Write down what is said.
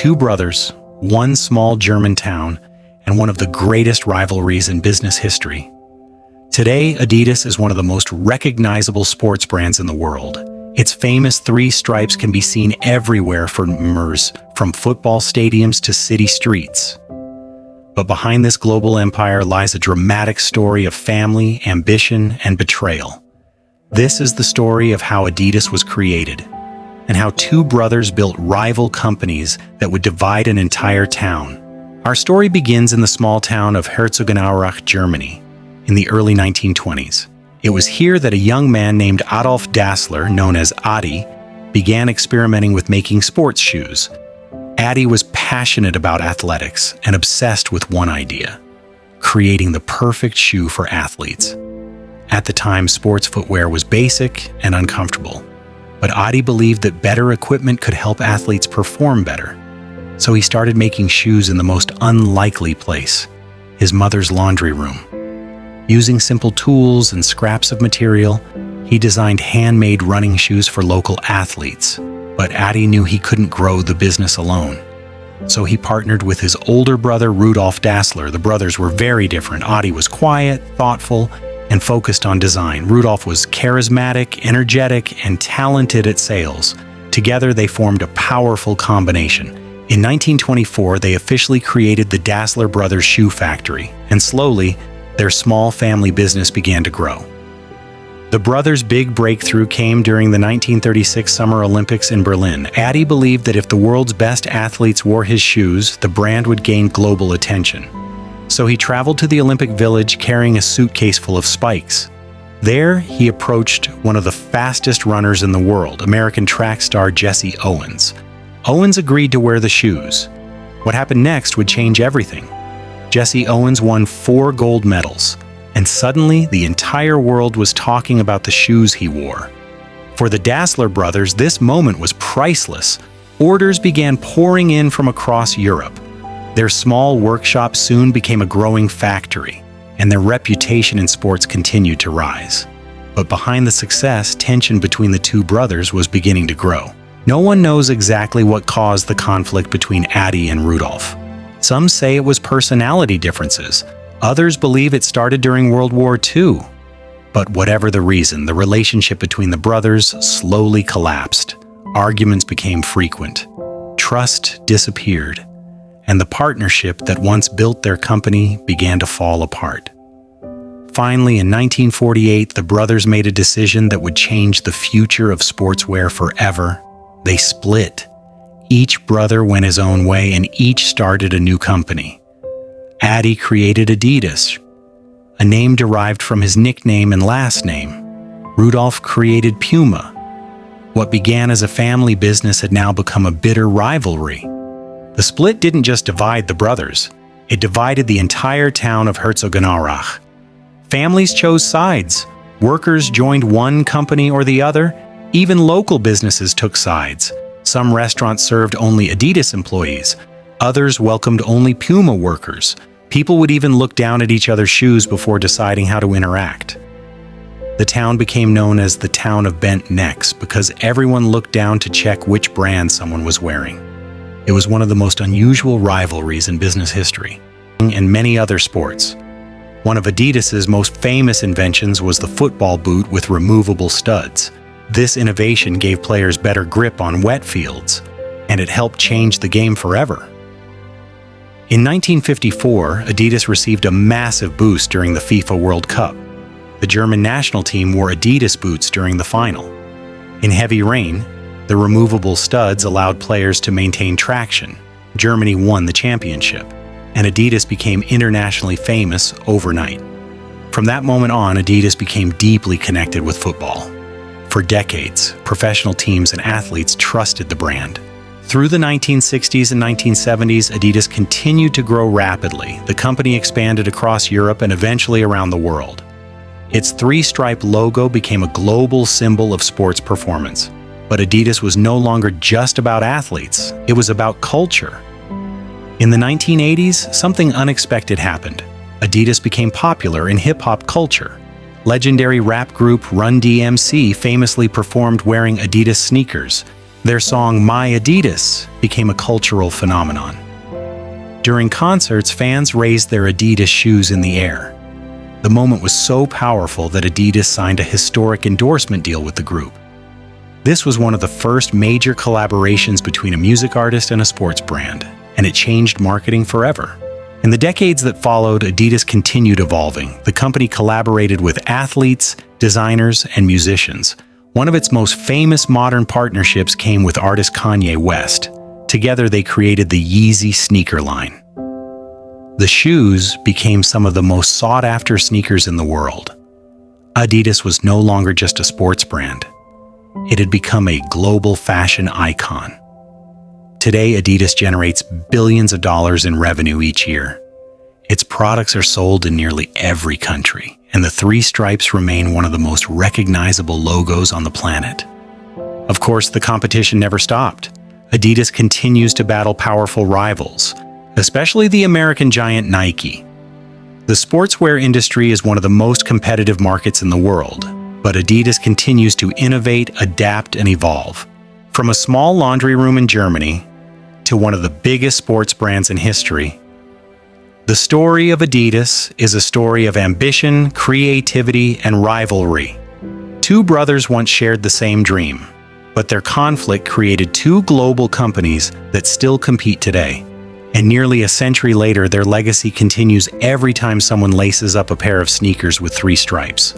Two brothers, one small German town, and one of the greatest rivalries in business history. Today, Adidas is one of the most recognizable sports brands in the world. Its famous three stripes can be seen everywhere for members, from football stadiums to city streets. But behind this global empire lies a dramatic story of family, ambition, and betrayal. This is the story of how Adidas was created, and how two brothers built rival companies that would divide an entire town. Our story begins in the small town of Herzogenaurach, Germany, in the early 1920s. It was here that a young man named Adolf Dassler, known as Adi, began experimenting with making sports shoes. Adi was passionate about athletics and obsessed with one idea: creating the perfect shoe for athletes. At the time, sports footwear was basic and uncomfortable, but Adi believed that better equipment could help athletes perform better. So he started making shoes in the most unlikely place, his mother's laundry room. Using simple tools and scraps of material, he designed handmade running shoes for local athletes. But Adi knew he couldn't grow the business alone. So he partnered with his older brother, Rudolf Dassler. The brothers were very different. Adi was quiet, thoughtful, and focused on design. Rudolf was charismatic, energetic, and talented at sales. Together, they formed a powerful combination. In 1924, they officially created the Dassler Brothers Shoe Factory, and slowly, their small family business began to grow. The brothers' big breakthrough came during the 1936 Summer Olympics in Berlin. Adi believed that if the world's best athletes wore his shoes, the brand would gain global attention. So he traveled to the Olympic Village carrying a suitcase full of spikes. There, he approached one of the fastest runners in the world, American track star Jesse Owens. Owens agreed to wear the shoes. What happened next would change everything. Jesse Owens won 4 gold medals, and suddenly the entire world was talking about the shoes he wore. For the Dassler brothers, this moment was priceless. Orders began pouring in from across Europe. Their small workshop soon became a growing factory, and their reputation in sports continued to rise. But behind the success, tension between the two brothers was beginning to grow. No one knows exactly what caused the conflict between Adi and Rudolf. Some say it was personality differences. Others believe it started during World War II. But whatever the reason, the relationship between the brothers slowly collapsed. Arguments became frequent. Trust disappeared. And the partnership that once built their company began to fall apart. Finally, in 1948, the brothers made a decision that would change the future of sportswear forever. They split. Each brother went his own way, and each started a new company. Adi created Adidas, a name derived from his nickname and last name. Rudolf created Puma. What began as a family business had now become a bitter rivalry. The split didn't just divide the brothers, it divided the entire town of Herzogenaurach. Families chose sides. Workers joined one company or the other. Even local businesses took sides. Some restaurants served only Adidas employees. Others welcomed only Puma workers. People would even look down at each other's shoes before deciding how to interact. The town became known as the town of bent necks because everyone looked down to check which brand someone was wearing. It was one of the most unusual rivalries in business history, and many other sports. One of Adidas's most famous inventions was the football boot with removable studs. This innovation gave players better grip on wet fields, and it helped change the game forever. In 1954, Adidas received a massive boost during the FIFA World Cup. The German national team wore Adidas boots during the final. In heavy rain, the removable studs allowed players to maintain traction. Germany won the championship, and Adidas became internationally famous overnight. From that moment on, Adidas became deeply connected with football. For decades, professional teams and athletes trusted the brand. Through the 1960s and 1970s, Adidas continued to grow rapidly. The company expanded across Europe and eventually around the world. Its three-stripe logo became a global symbol of sports performance. But Adidas was no longer just about athletes, it was about culture. In the 1980s, something unexpected happened. Adidas became popular in hip-hop culture. Legendary rap group Run DMC famously performed wearing Adidas sneakers. Their song My Adidas became a cultural phenomenon. During concerts, fans raised their Adidas shoes in the air. The moment was so powerful that Adidas signed a historic endorsement deal with the group. This was one of the first major collaborations between a music artist and a sports brand, and it changed marketing forever. In the decades that followed, Adidas continued evolving. The company collaborated with athletes, designers, and musicians. One of its most famous modern partnerships came with artist Kanye West. Together, they created the Yeezy sneaker line. The shoes became some of the most sought-after sneakers in the world. Adidas was no longer just a sports brand. It had become a global fashion icon. Today, Adidas generates billions of dollars in revenue each year. Its products are sold in nearly every country, and the three stripes remain one of the most recognizable logos on the planet. Of course, the competition never stopped. Adidas continues to battle powerful rivals, especially the American giant Nike. The sportswear industry is one of the most competitive markets in the world, but Adidas continues to innovate, adapt, and evolve. From a small laundry room in Germany to one of the biggest sports brands in history, the story of Adidas is a story of ambition, creativity, and rivalry. Two brothers once shared the same dream, but their conflict created two global companies that still compete today. And nearly a century later, their legacy continues every time someone laces up a pair of sneakers with three stripes.